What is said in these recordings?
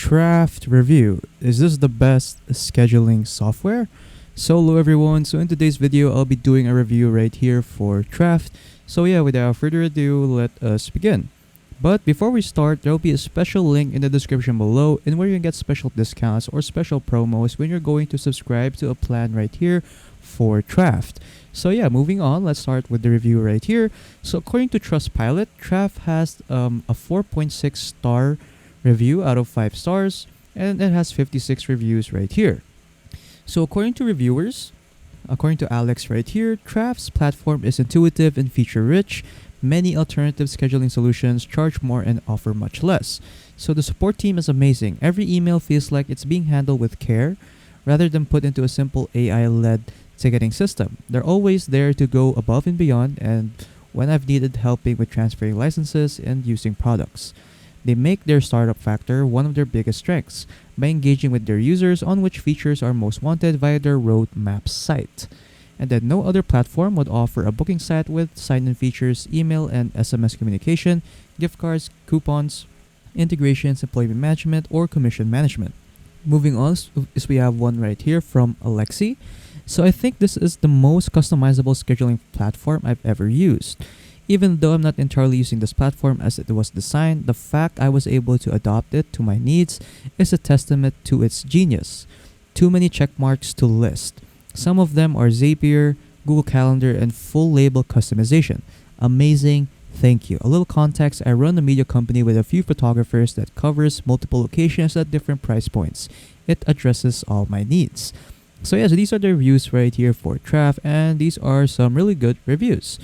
Trafft review. Is this the best scheduling software? So hello everyone. So in today's video, I'll be doing a review right here for Trafft. So yeah, without further ado, let us begin. But before we start, there will be a special link in the description below in where you can get special discounts or special promos when you're going to subscribe to a plan right here for Trafft. So yeah, moving on, let's start with the review right here. So according to Trustpilot, Trafft has a 4.6 star review out of 5 stars, and it has 56 reviews right here. So according to reviewers, according to Alex right here, Trafft's platform is intuitive and feature-rich. Many alternative scheduling solutions charge more and offer much less. So the support team is amazing. Every email feels like it's being handled with care rather than put into a simple AI-led ticketing system. They're always there to go above and beyond, and when I've needed helping with transferring licenses and using products. They make their startup factor one of their biggest strengths by engaging with their users on which features are most wanted via their roadmap site. And that no other platform would offer a booking site with sign-in features, email and SMS communication, gift cards, coupons, integrations, employee management, or commission management. Moving on is we have one right here from Alexi. So I think this is the most customizable scheduling platform I've ever used. Even though I'm not entirely using this platform as it was designed, the fact I was able to adopt it to my needs is a testament to its genius. Too many check marks to list. Some of them are Zapier, Google Calendar, and full label customization. Amazing, thank you. A little context, I run a media company with a few photographers that covers multiple locations at different price points. It addresses all my needs. So yeah, so these are the reviews right here for Trafft, and these are some really good reviews.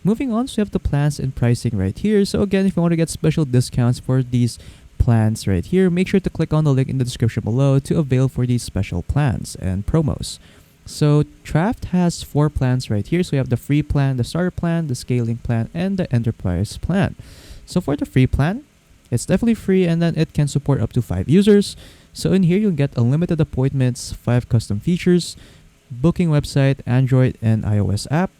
Moving on, so we have the plans and pricing right here. So again, if you want to get special discounts for these plans right here, make sure to click on the link in the description below to avail for these special plans and promos. So Trafft has 4 plans right here. So we have the free plan, the starter plan, the scaling plan, and the enterprise plan. So for the free plan, it's definitely free, and then it can support up to 5 users. So in here, you'll get unlimited appointments, 5 custom features, booking website, Android and iOS app,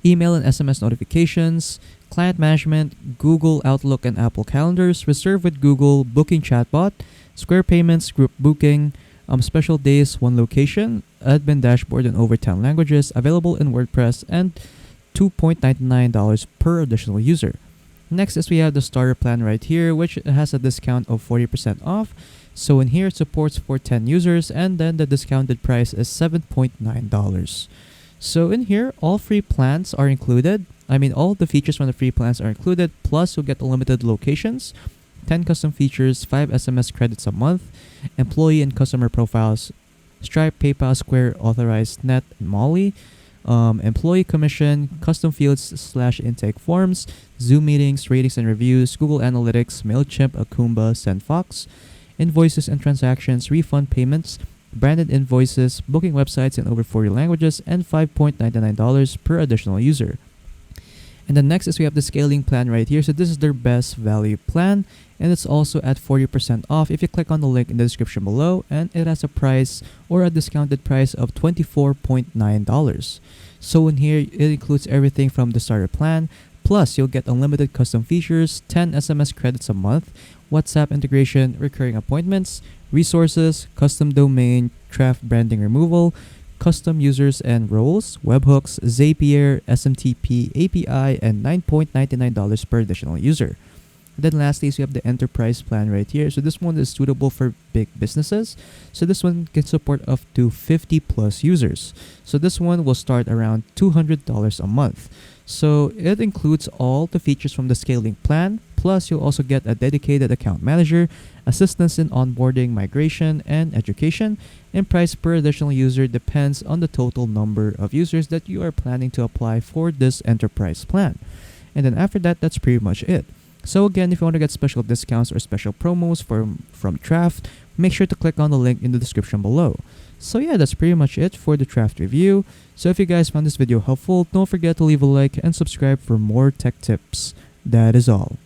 email and SMS notifications, client management, Google Outlook and Apple Calendars, reserve with Google, booking chatbot, Square payments, group booking, special days, one location, admin dashboard in over 10 languages, available in WordPress, and $2.99 per additional user. Next is we have the starter plan right here, which has a discount of 40% off. So in here, it supports for 10 users, and then the discounted price is $7.9. So in here, all free plans are included. All the features from the free plans are included, plus you'll get unlimited locations, 10 custom features, 5 SMS credits a month, employee and customer profiles, Stripe, PayPal, Square, Authorized Net, and Molly, employee commission, custom fields / intake forms, Zoom meetings, ratings and reviews, Google Analytics, MailChimp, Akumba, SendFox, invoices and transactions, refund payments, branded invoices, booking websites in over 40 languages, and $5.99 per additional user. And the next is we have the scaling plan right here. So this is their best value plan, and it's also at 40% off if you click on the link in the description below, and it has a price or a discounted price of $24.9. So in here, it includes everything from the starter plan, plus you'll get unlimited custom features, 10 SMS credits a month, WhatsApp integration, recurring appointments, resources, custom domain, Trafft branding removal, custom users and roles, webhooks, Zapier, SMTP, API, and $9.99 per additional user. Then lastly, we have the enterprise plan right here. So this one is suitable for big businesses. So this one can support up to 50 plus users. So this one will start around $200 a month. So it includes all the features from the scaling plan, plus you'll also get a dedicated account manager, assistance in onboarding, migration, and education, and price per additional user depends on the total number of users that you are planning to apply for this enterprise plan. And then after that, that's pretty much it. So again, if you want to get special discounts or special promos from Trafft, make sure to click on the link in the description below. So yeah, that's pretty much it for the Trafft review. So if you guys found this video helpful, don't forget to leave a like and subscribe for more tech tips. That is all.